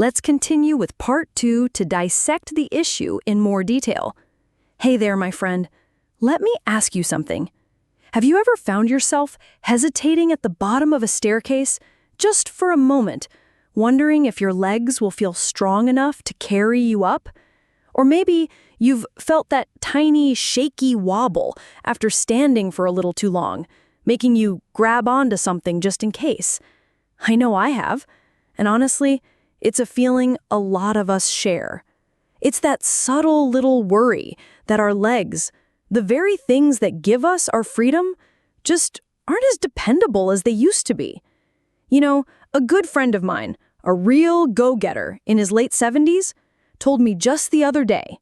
Let's continue with part 2 to dissect the issue in more detail. Hey there, my friend. Let me ask you something. Have you ever found yourself hesitating at the bottom of a staircase just for a moment, wondering if your legs will feel strong enough to carry you up? Or maybe you've felt that tiny, shaky wobble after standing for a little too long, making you grab onto something just in case. I know I have, and honestly, it's a feeling a lot of us share. It's that subtle little worry that our legs, the very things that give us our freedom, just aren't as dependable as they used to be. You know, a good friend of mine, a real go-getter in his late 70s, told me just the other day,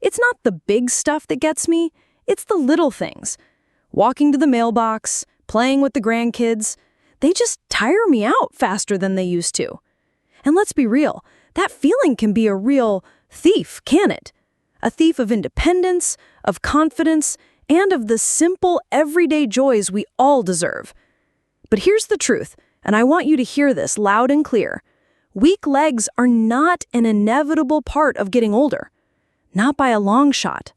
it's not the big stuff that gets me, it's the little things. Walking to the mailbox, playing with the grandkids, they just tire me out faster than they used to. And let's be real, that feeling can be a real thief, can it? A thief of independence, of confidence, and of the simple, everyday joys we all deserve. But here's the truth, and I want you to hear this loud and clear. Weak legs are not an inevitable part of getting older. Not by a long shot.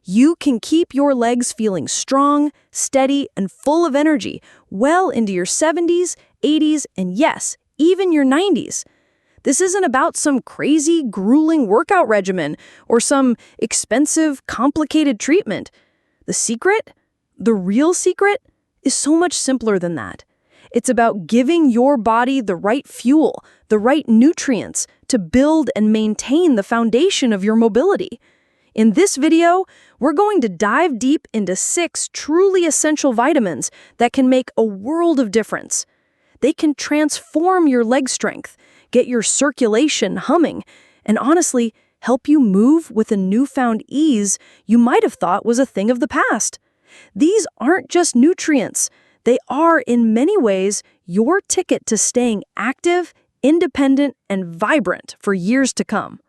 You can keep your legs feeling strong, steady, and full of energy well into your 70s, 80s, and yes, even your 90s. This isn't about some crazy, grueling workout regimen or some expensive, complicated treatment. The secret, the real secret, is so much simpler than that. It's about giving your body the right fuel, the right nutrients to build and maintain the foundation of your mobility. In this video, we're going to dive deep into 6 truly essential vitamins that can make a world of difference. They can transform your leg strength, get your circulation humming, and honestly, help you move with a newfound ease you might have thought was a thing of the past. These aren't just nutrients. They are, in many ways, your ticket to staying active, independent, and vibrant for years to come.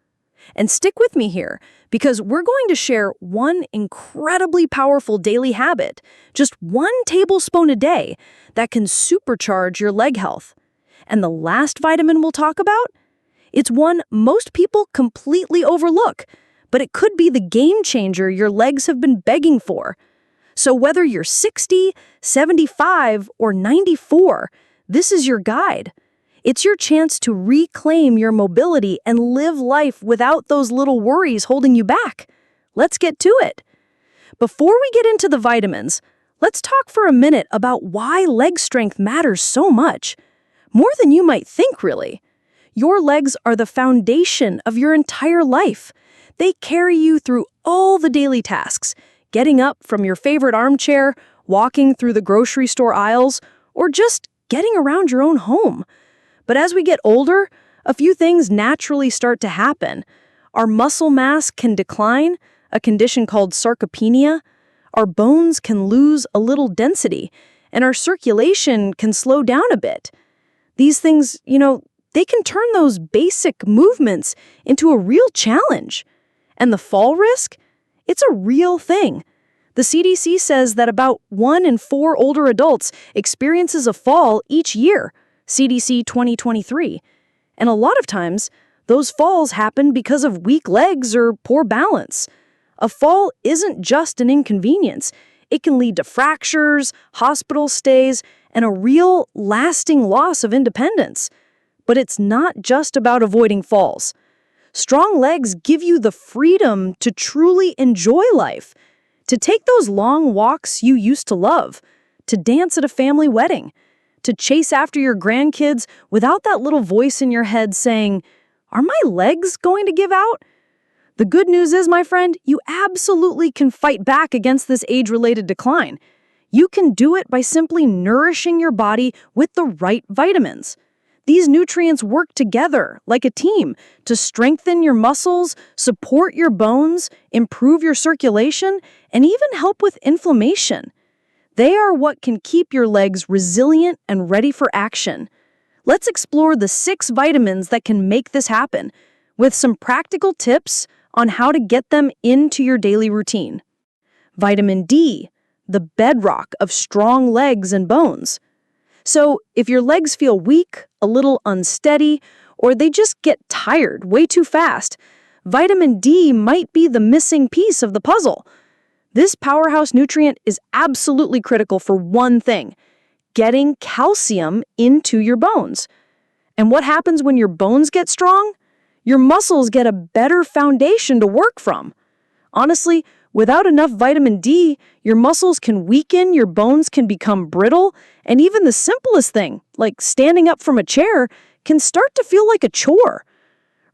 And stick with me here, because we're going to share one incredibly powerful daily habit, just 1 tablespoon a day, that can supercharge your leg health. And the last vitamin we'll talk about? It's one most people completely overlook, but it could be the game changer your legs have been begging for. So whether you're 60, 75, or 94, this is your guide. It's your chance to reclaim your mobility and live life without those little worries holding you back. Let's get to it. Before we get into the vitamins, let's talk for a minute about why leg strength matters so much. More than you might think, really. Your legs are the foundation of your entire life. They carry you through all the daily tasks, getting up from your favorite armchair, walking through the grocery store aisles, or just getting around your own home. But as we get older, a few things naturally start to happen. Our muscle mass can decline, a condition called sarcopenia. Our bones can lose a little density, and our circulation can slow down a bit. These things, they can turn those basic movements into a real challenge. And the fall risk? It's a real thing. The CDC says that about 1 in 4 older adults experiences a fall each year, CDC 2023. And a lot of times, those falls happen because of weak legs or poor balance. A fall isn't just an inconvenience. It can lead to fractures, hospital stays, and a real, lasting loss of independence. But it's not just about avoiding falls. Strong legs give you the freedom to truly enjoy life, to take those long walks you used to love, to dance at a family wedding, to chase after your grandkids without that little voice in your head saying, "Are my legs going to give out?" The good news is, my friend, you absolutely can fight back against this age-related decline. You can do it by simply nourishing your body with the right vitamins. These nutrients work together like a team to strengthen your muscles, support your bones, improve your circulation, and even help with inflammation. They are what can keep your legs resilient and ready for action. Let's explore the 6 vitamins that can make this happen, with some practical tips on how to get them into your daily routine. Vitamin D, the bedrock of strong legs and bones. So, if your legs feel weak, a little unsteady, or they just get tired way too fast. Vitamin D might be the missing piece of the puzzle. This powerhouse nutrient is absolutely critical for one thing: getting calcium into your bones. And what happens when your bones get strong? Your muscles get a better foundation to work from. Honestly, without enough vitamin D, your muscles can weaken, your bones can become brittle, and even the simplest thing, like standing up from a chair, can start to feel like a chore.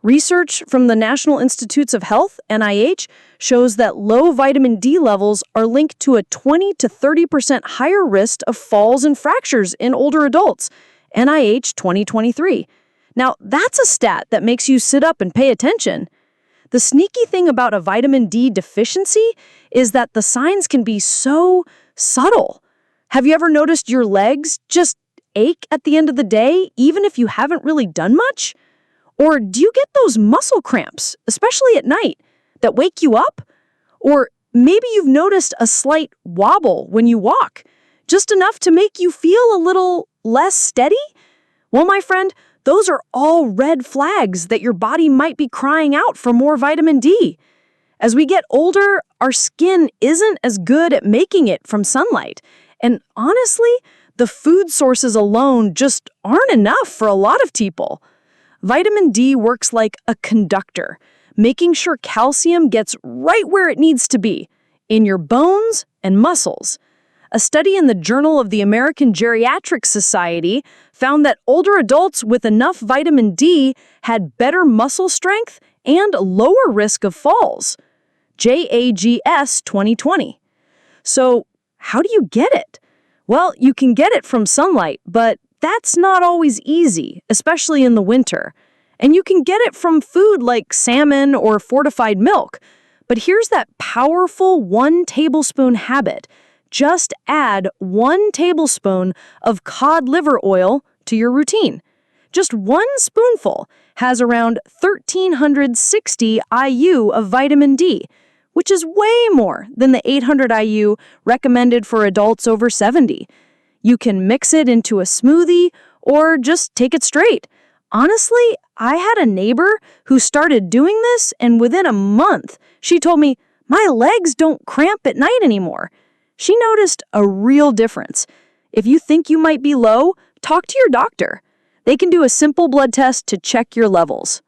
Research from the National Institutes of Health, NIH, shows that low vitamin D levels are linked to a 20 to 30% higher risk of falls and fractures in older adults, NIH 2023. Now, that's a stat that makes you sit up and pay attention. The sneaky thing about a vitamin D deficiency is that the signs can be so subtle. Have you ever noticed your legs just ache at the end of the day, even if you haven't really done much? Or do you get those muscle cramps, especially at night, that wake you up? Or maybe you've noticed a slight wobble when you walk, just enough to make you feel a little less steady? Well, my friend, those are all red flags that your body might be crying out for more vitamin D. As we get older, our skin isn't as good at making it from sunlight. And honestly, the food sources alone just aren't enough for a lot of people. Vitamin D works like a conductor, making sure calcium gets right where it needs to be, in your bones and muscles. A study in the Journal of the American Geriatric Society found that older adults with enough vitamin D had better muscle strength and lower risk of falls. JAGS 2020. So, how do you get it? Well, you can get it from sunlight, but that's not always easy, especially in the winter. And you can get it from food like salmon or fortified milk. But here's that powerful 1 tablespoon habit. Just add 1 tablespoon of cod liver oil to your routine. Just 1 spoonful has around 1,360 IU of vitamin D, which is way more than the 800 IU recommended for adults over 70. You can mix it into a smoothie or just take it straight. Honestly, I had a neighbor who started doing this, and within a month, she told me, "My legs don't cramp at night anymore." She noticed a real difference. If you think you might be low, talk to your doctor. They can do a simple blood test to check your levels.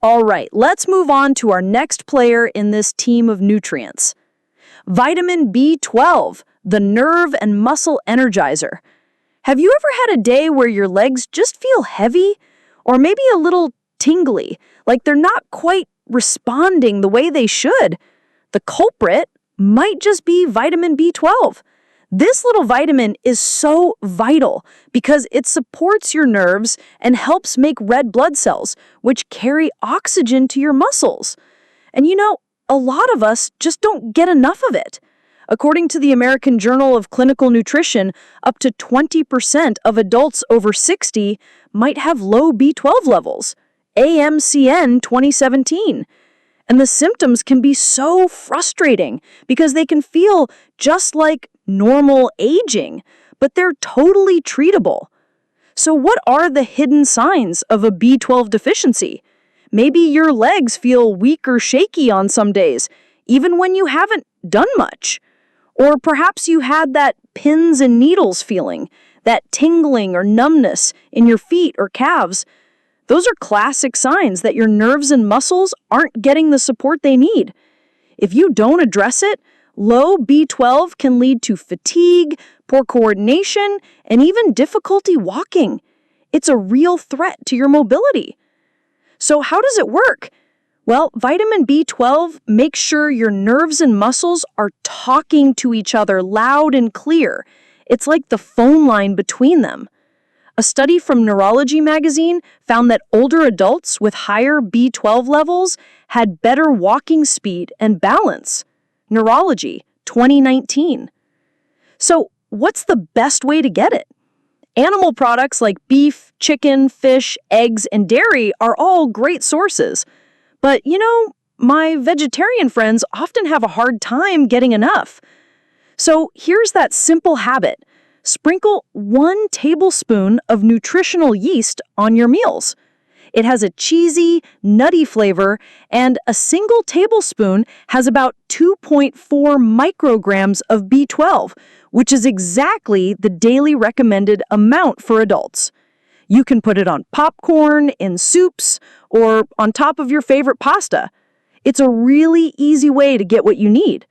All right, let's move on to our next player in this team of nutrients. Vitamin B12, the nerve and muscle energizer. Have you ever had a day where your legs just feel heavy or maybe a little tingly, like they're not quite responding the way they should? The culprit might just be vitamin B12. This little vitamin is so vital because it supports your nerves and helps make red blood cells, which carry oxygen to your muscles. And a lot of us just don't get enough of it. According to the American Journal of Clinical Nutrition, up to 20% of adults over 60 might have low B12 levels, AMCN 2017. And the symptoms can be so frustrating because they can feel just like normal aging, but they're totally treatable. So what are the hidden signs of a B12 deficiency? Maybe your legs feel weak or shaky on some days, even when you haven't done much. Or perhaps you had that pins and needles feeling, that tingling or numbness in your feet or calves. Those are classic signs that your nerves and muscles aren't getting the support they need. If you don't address it, low B12 can lead to fatigue, poor coordination, and even difficulty walking. It's a real threat to your mobility. So how does it work? Well, vitamin B12 makes sure your nerves and muscles are talking to each other loud and clear. It's like the phone line between them. A study from Neurology magazine found that older adults with higher B12 levels had better walking speed and balance. Neurology, 2019. So, what's the best way to get it? Animal products like beef, chicken, fish, eggs, and dairy are all great sources. But, my vegetarian friends often have a hard time getting enough. So, here's that simple habit. Sprinkle 1 tablespoon of nutritional yeast on your meals. It has a cheesy, nutty flavor, and a single tablespoon has about 2.4 micrograms of B12, which is exactly the daily recommended amount for adults. You can put it on popcorn, in soups, or on top of your favorite pasta. It's a really easy way to get what you need.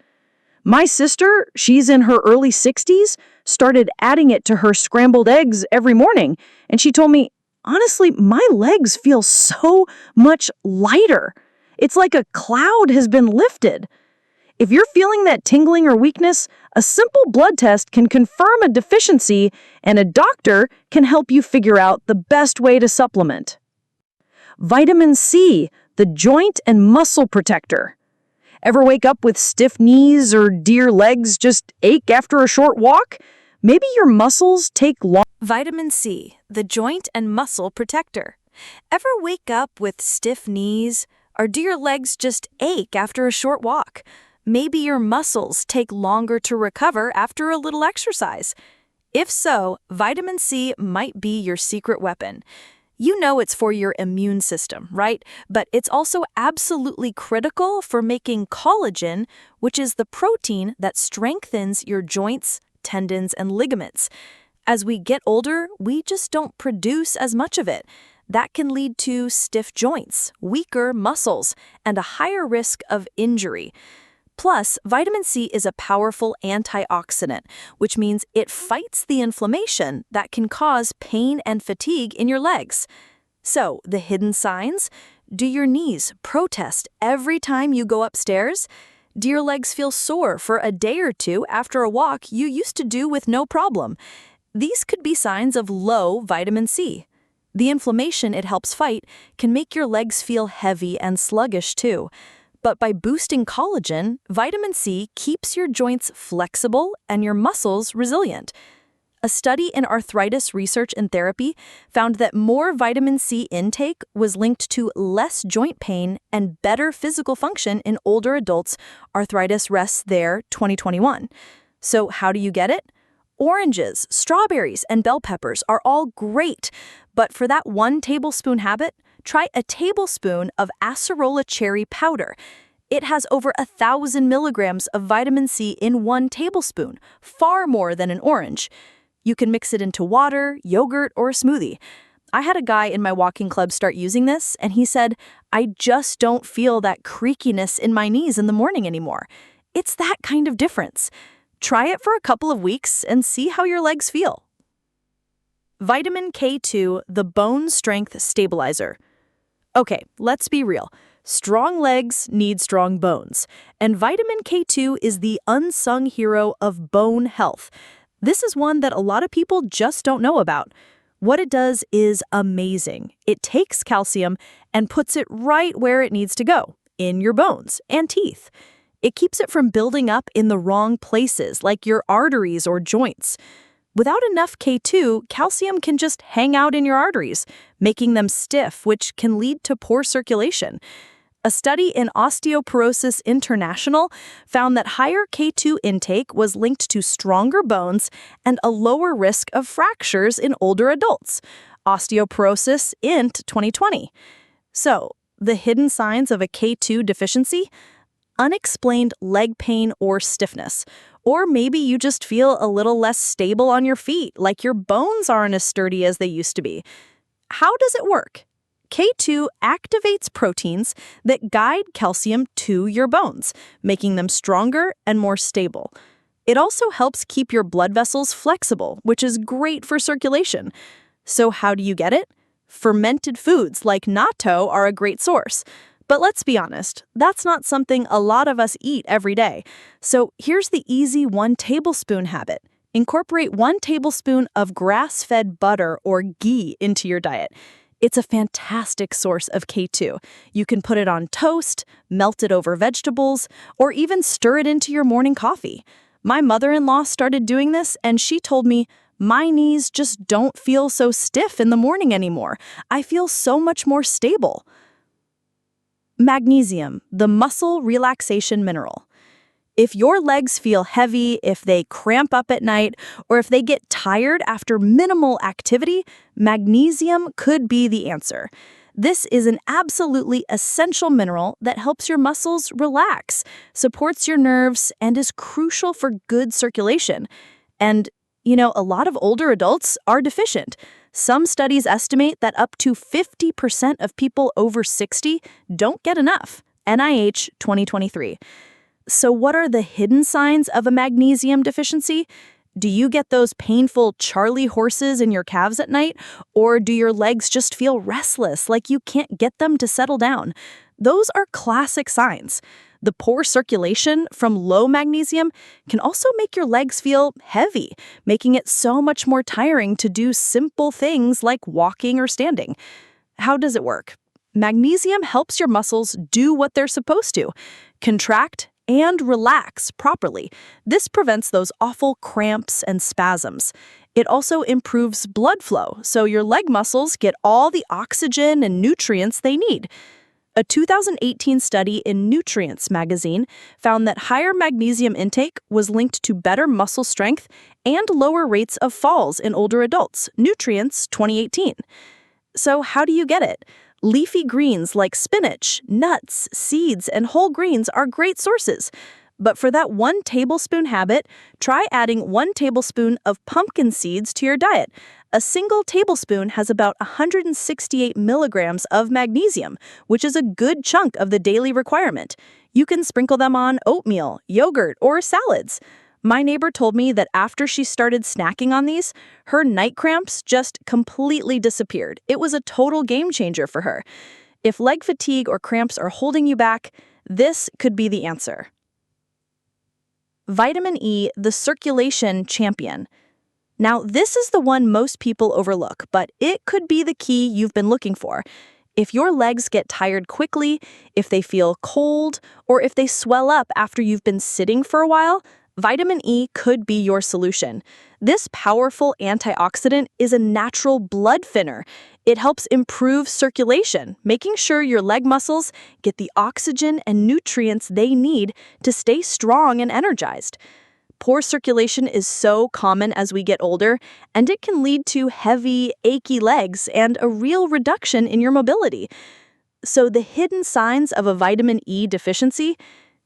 My sister, she's in her early 60s, started adding it to her scrambled eggs every morning, and she told me, honestly, my legs feel so much lighter. It's like a cloud has been lifted. If you're feeling that tingling or weakness, a simple blood test can confirm a deficiency, and a doctor can help you figure out the best way to supplement. Vitamin C, the joint and muscle protector. Ever wake up with stiff knees or dear legs just ache after a short walk? Maybe your muscles take long. Vitamin C, the joint and muscle protector. Ever wake up with stiff knees, or do your legs just ache after a short walk? Maybe your muscles take longer to recover after a little exercise. If so, vitamin C might be your secret weapon. You know it's for your immune system, right? But it's also absolutely critical for making collagen, which is the protein that strengthens your joints, tendons, and ligaments. As we get older, we just don't produce as much of it. That can lead to stiff joints, weaker muscles, and a higher risk of injury. Plus, vitamin C is a powerful antioxidant, which means it fights the inflammation that can cause pain and fatigue in your legs. So, the hidden signs? Do your knees protest every time you go upstairs? Do your legs feel sore for a day or two after a walk you used to do with no problem? These could be signs of low vitamin C. The inflammation it helps fight can make your legs feel heavy and sluggish too. But by boosting collagen, vitamin C keeps your joints flexible and your muscles resilient. A study in arthritis research and therapy found that more vitamin C intake was linked to less joint pain and better physical function in older adults. Arthritis Rests There 2021. So how do you get it? Oranges, strawberries, and bell peppers are all great, but for that 1 tablespoon habit, try a tablespoon of acerola cherry powder. It has over 1,000 milligrams of vitamin C in 1 tablespoon, far more than an orange. You can mix it into water, yogurt, or a smoothie. I had a guy in my walking club start using this, and he said, I just don't feel that creakiness in my knees in the morning anymore. It's that kind of difference. Try it for a couple of weeks and see how your legs feel. Vitamin K2, the bone strength stabilizer. Okay, let's be real. Strong legs need strong bones, and vitamin K2 is the unsung hero of bone health. This is one that a lot of people just don't know about. What it does is amazing. It takes calcium and puts it right where it needs to go, in your bones and teeth. It keeps it from building up in the wrong places, like your arteries or joints. Without enough K2, calcium can just hang out in your arteries, making them stiff, which can lead to poor circulation. A study in Osteoporosis International found that higher K2 intake was linked to stronger bones and a lower risk of fractures in older adults. Osteoporosis Int 2020. So, the hidden signs of a K2 deficiency? Unexplained leg pain or stiffness. Or maybe you just feel a little less stable on your feet, like your bones aren't as sturdy as they used to be. How does it work? K2 activates proteins that guide calcium to your bones, making them stronger and more stable. It also helps keep your blood vessels flexible, which is great for circulation. So how do you get it? Fermented foods like natto are a great source. But let's be honest, that's not something a lot of us eat every day. So here's the easy 1 tablespoon habit. Incorporate 1 tablespoon of grass-fed butter or ghee into your diet. It's a fantastic source of K2. You can put it on toast, melt it over vegetables, or even stir it into your morning coffee. My mother-in-law started doing this, and she told me, my knees just don't feel so stiff in the morning anymore. I feel so much more stable. Magnesium, the muscle relaxation mineral. If your legs feel heavy, if they cramp up at night, or if they get tired after minimal activity, magnesium could be the answer. This is an absolutely essential mineral that helps your muscles relax, supports your nerves, and is crucial for good circulation. And, a lot of older adults are deficient. Some studies estimate that up to 50% of people over 60 don't get enough. NIH 2023. So what are the hidden signs of a magnesium deficiency? Do you get those painful Charlie horses in your calves at night? Or do your legs just feel restless, like you can't get them to settle down? Those are classic signs. The poor circulation from low magnesium can also make your legs feel heavy, making it so much more tiring to do simple things like walking or standing. How does it work? Magnesium helps your muscles do what they're supposed to, contract and relax properly. This prevents those awful cramps and spasms. It also improves blood flow, so your leg muscles get all the oxygen and nutrients they need. A 2018 study in Nutrients magazine found that higher magnesium intake was linked to better muscle strength and lower rates of falls in older adults. Nutrients 2018. So how do you get it? Leafy greens like spinach, nuts, seeds, and whole grains are great sources. But for that 1 tablespoon habit, try adding 1 tablespoon of pumpkin seeds to your diet. A single tablespoon has about 168 milligrams of magnesium, which is a good chunk of the daily requirement. You can sprinkle them on oatmeal, yogurt, or salads. My neighbor told me that after she started snacking on these, her night cramps just completely disappeared. It was a total game changer for her. If leg fatigue or cramps are holding you back, this could be the answer. Vitamin E, the circulation champion. Now, this is the one most people overlook, but it could be the key you've been looking for. If your legs get tired quickly, if they feel cold, or if they swell up after you've been sitting for a while, vitamin E could be your solution. This powerful antioxidant is a natural blood thinner. It helps improve circulation, making sure your leg muscles get the oxygen and nutrients they need to stay strong and energized. Poor circulation is so common as we get older, and it can lead to heavy, achy legs and a real reduction in your mobility. So the hidden signs of a vitamin E deficiency: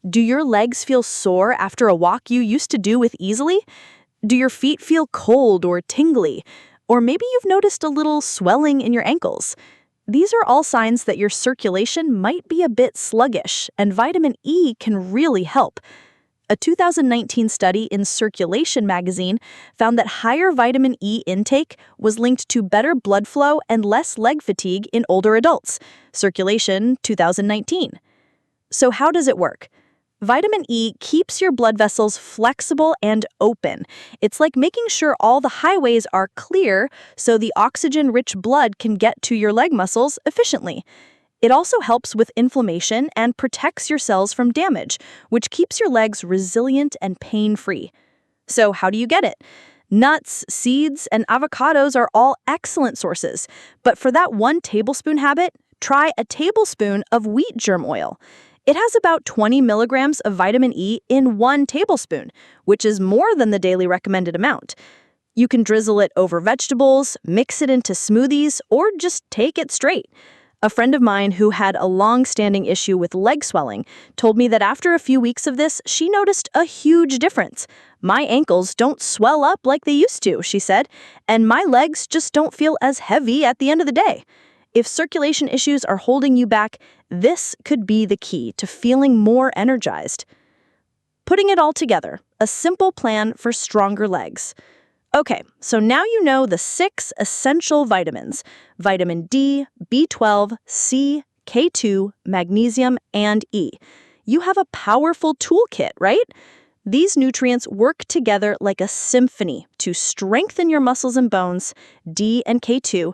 do your legs feel sore after a walk you used to do with easily? Do your feet feel cold or tingly? Or maybe you've noticed a little swelling in your ankles. These are all signs that your circulation might be a bit sluggish, and vitamin E can really help. A 2019 study in Circulation magazine found that higher vitamin E intake was linked to better blood flow and less leg fatigue in older adults. Circulation 2019. So how does it work? Vitamin E keeps your blood vessels flexible and open. It's like making sure all the highways are clear so the oxygen-rich blood can get to your leg muscles efficiently. It also helps with inflammation and protects your cells from damage, which keeps your legs resilient and pain-free. So how do you get it? Nuts, seeds, and avocados are all excellent sources. But for that 1 tablespoon habit, try a tablespoon of wheat germ oil. It has about 20 milligrams of vitamin E in 1 tablespoon, which is more than the daily recommended amount. You can drizzle it over vegetables, mix it into smoothies, or just take it straight. A friend of mine who had a long-standing issue with leg swelling told me that after a few weeks of this, she noticed a huge difference. "My ankles don't swell up like they used to," she said, "and my legs just don't feel as heavy at the end of the day." If circulation issues are holding you back, this could be the key to feeling more energized. Putting it all together, a simple plan for stronger legs. Okay, so now you know the 6 essential vitamins: vitamin D, B12, C, K2, magnesium, and E. You have a powerful toolkit, right? These nutrients work together like a symphony to strengthen your muscles and bones, D and K2,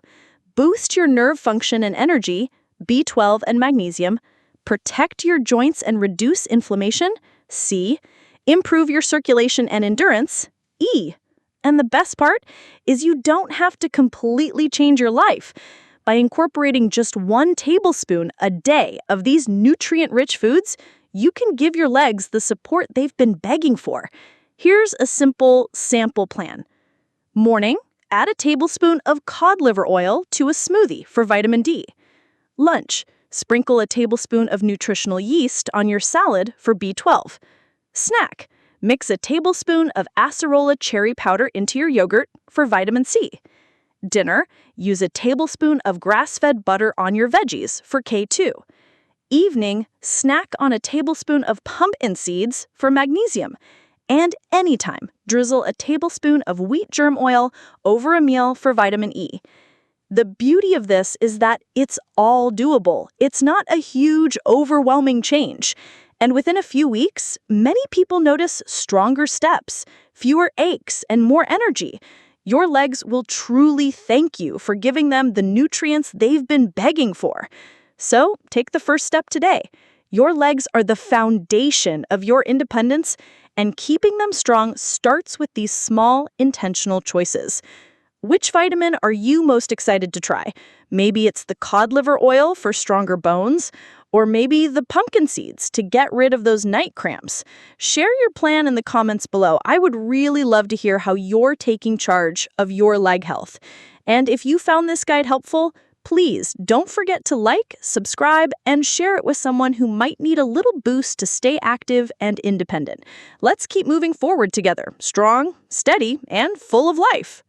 boost your nerve function and energy, B12 and magnesium, protect your joints and reduce inflammation, C, improve your circulation and endurance, E. And the best part is you don't have to completely change your life. By incorporating just 1 tablespoon a day of these nutrient-rich foods, you can give your legs the support they've been begging for. Here's a simple sample plan. Morning, add a tablespoon of cod liver oil to a smoothie for vitamin D. Lunch. Sprinkle a tablespoon of nutritional yeast on your salad for B12. Snack. Mix a tablespoon of acerola cherry powder into your yogurt for vitamin C. Dinner. Use a tablespoon of grass-fed butter on your veggies for K2. Evening. Snack on a tablespoon of pumpkin seeds for magnesium. And anytime, drizzle a tablespoon of wheat germ oil over a meal for vitamin E. The beauty of this is that it's all doable. It's not a huge, overwhelming change. And within a few weeks, many people notice stronger steps, fewer aches, and more energy. Your legs will truly thank you for giving them the nutrients they've been begging for. So, take the first step today. Your legs are the foundation of your independence, and keeping them strong starts with these small, intentional choices. Which vitamin are you most excited to try? Maybe it's the cod liver oil for stronger bones, or maybe the pumpkin seeds to get rid of those night cramps. Share your plan in the comments below. I would really love to hear how you're taking charge of your leg health. And if you found this guide helpful, please don't forget to like, subscribe, and share it with someone who might need a little boost to stay active and independent. Let's keep moving forward together, strong, steady, and full of life.